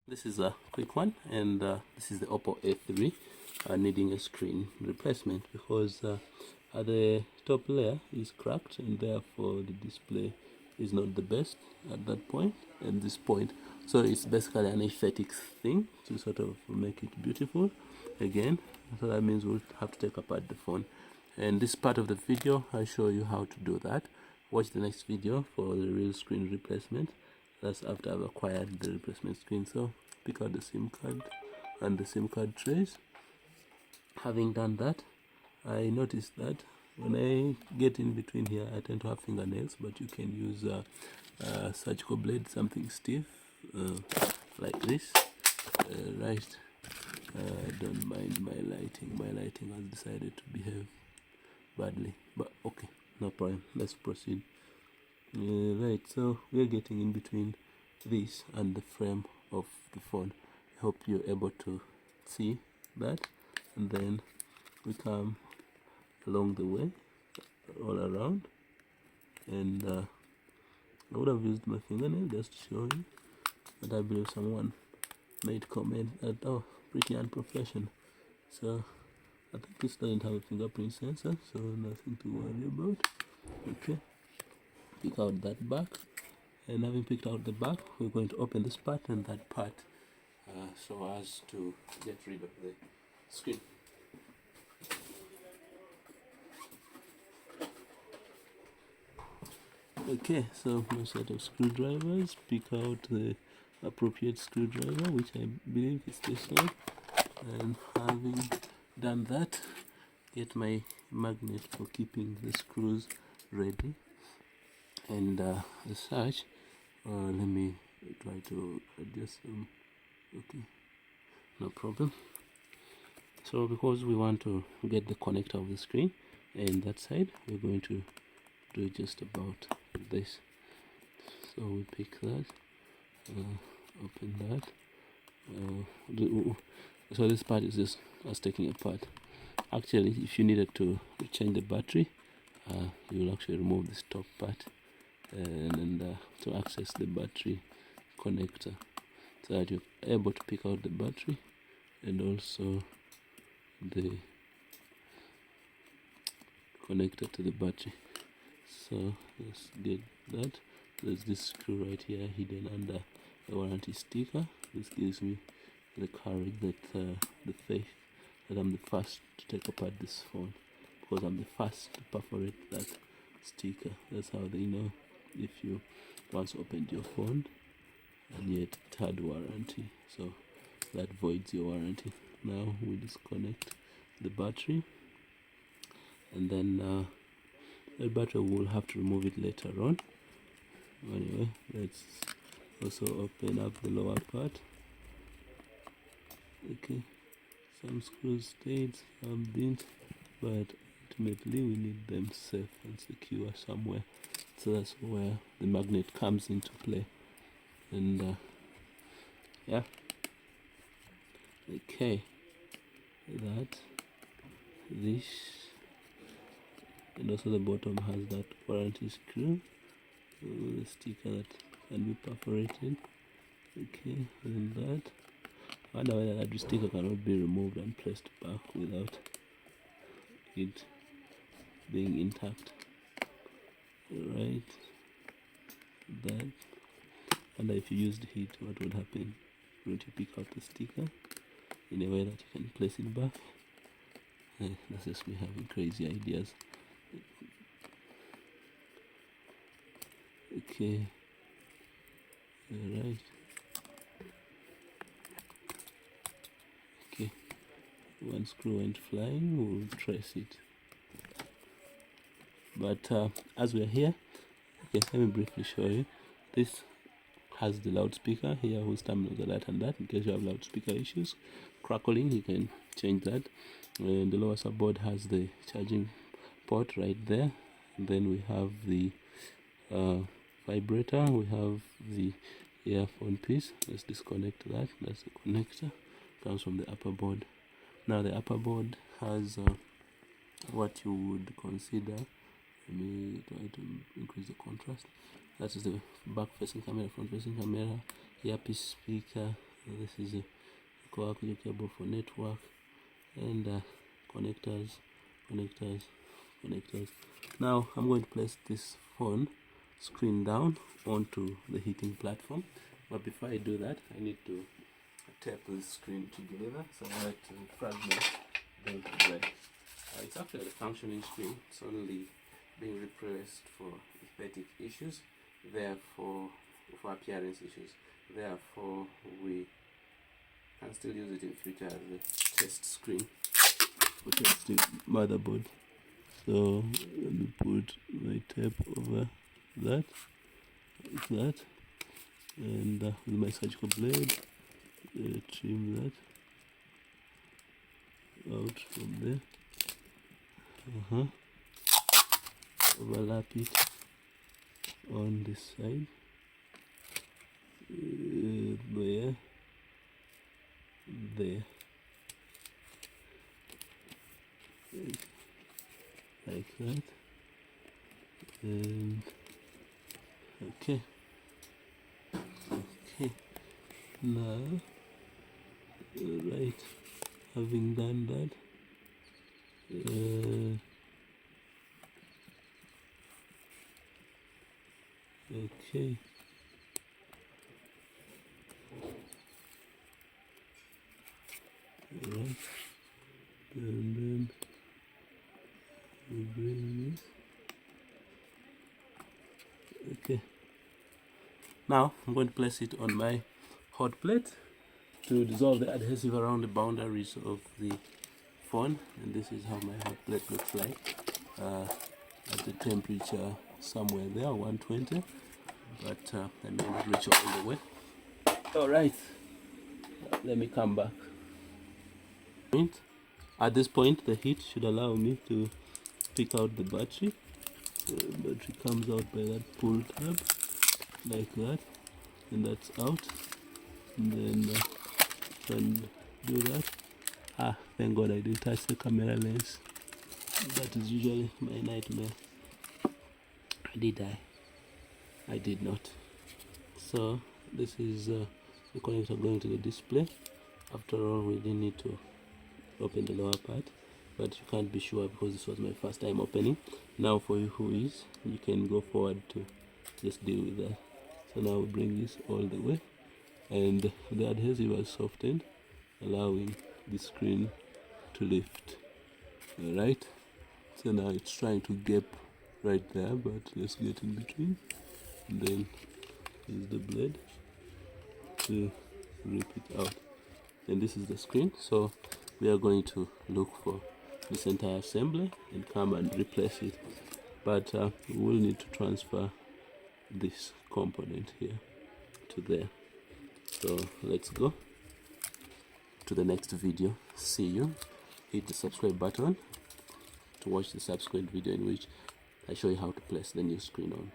This is a quick one, and this is the OPPO A3 needing a screen replacement because the top layer is cracked and therefore the display is not the best at that point and this point. So it's basically an aesthetics thing to sort of make it beautiful again. So that means we'll have to take apart the phone, and this part of the video I show you how to do that. Watch the next video for the real screen replacement. That's after I've acquired the replacement screen. So pick out the SIM card and the SIM card trays. Having done that, I noticed that when I get in between here, I tend to have fingernails, but you can use a surgical blade, something stiff like this. Right, don't mind my lighting. My lighting has decided to behave badly, but okay, no problem. Let's proceed. Right, so we're getting in between this and the frame of the phone. I hope you're able to see that, and then we come along the way all around, and I would have used my fingernail just to show you, but I believe someone made comment that, oh, pretty unprofessional. So I think this doesn't have a fingerprint sensor, so nothing to worry about. Okay, pick out that back, and having picked out the back, we're going to open this part and that part so as to get rid of the screen. Okay, so my set of screwdrivers. Pick out the appropriate screwdriver, which I believe is this one, and having done that, get my magnet for keeping the screws ready, and as such, let me try to adjust them. Okay, no problem. So because we want to get the connector of the screen and that side, we're going to do just about this. So we pick that, open that. So this part is just us taking apart. Actually, if you needed to change the battery, you will actually remove this top part and to access the battery connector, so that you're able to pick out the battery and also the connector to the battery. So let's get that. There's this screw right here hidden under the warranty sticker. This gives me the courage, that the faith that I'm the first to take apart this phone, because I'm the first to perforate that sticker. That's how they know if you once opened your phone and yet it had warranty. So that voids your warranty. Now we disconnect the battery, and then the battery will have to remove it later on. Anyway, let's also open up the lower part. Okay, some screws stayed, some didn't, but ultimately we need them safe and secure somewhere. So that's where the magnet comes into play. And yeah, okay, this, and also the bottom has that warranty screw, the sticker that can be perforated. Okay, and that. I wonder whether that sticker cannot be removed and placed back without it being intact. Right, that. And if you used heat, what would happen? Wouldn't you pick out the sticker in a way that you can place it back? That's just me having crazy ideas. Okay, alright. Okay, one screw went flying, we'll trace it. But as we're here, okay, let me briefly show you. This has the loudspeaker here, whose terminals are that and that. In case you have loudspeaker issues, crackling, you can change that. And the lower subboard has the charging port right there. And then we have the vibrator, we have the earphone piece. Let's disconnect that. That's the connector, comes from the upper board. Now the upper board has what you would consider, let me try to increase the contrast. That is the back facing camera, front facing camera, earpiece speaker, So this is a coaxial cable for network, and connectors. Now I'm going to place this phone screen down onto the heating platform, but before I do that I need to tape the screen together so that fragments don't break. It's actually a functioning screen. It's only being replaced for aesthetic issues, therefore for appearance issues. Therefore we can still use it in future as a test screen for testing motherboard. So let me put my tape over that, like that, and with my surgical blade trim that out from there. Overlap it on this side, there, like that, and okay. Now, right, having done that, okay, right, and then we bring this. Okay, now I'm going to place it on my hot plate to dissolve the adhesive around the boundaries of the phone, and this is how my hot plate looks like at the temperature somewhere there, 120, but I may not reach all the way. Alright, let me come back. At this point the heat should allow me to pick out the battery. The battery comes out by that pull tab, like that, and that's out, and then can do that. Thank God I didn't touch the camera lens. That is usually my nightmare. Did I did not. So this is the connector going to the display. After all, we didn't need to open the lower part, but you can't be sure because this was my first time opening. Now for you who is, you can go forward to just deal with that. So now we bring this all the way, and the adhesive is softened, allowing the screen to lift. Alright, so now it's trying to gap right there, but let's get in between, and then use the blade to rip it out. And this is the screen, so we are going to look for this entire assembly and come and replace it, but we will need to transfer this component here to there. So let's go to the next video. See you. Hit the subscribe button to watch the subsequent video in which I show you how to place the new screen on.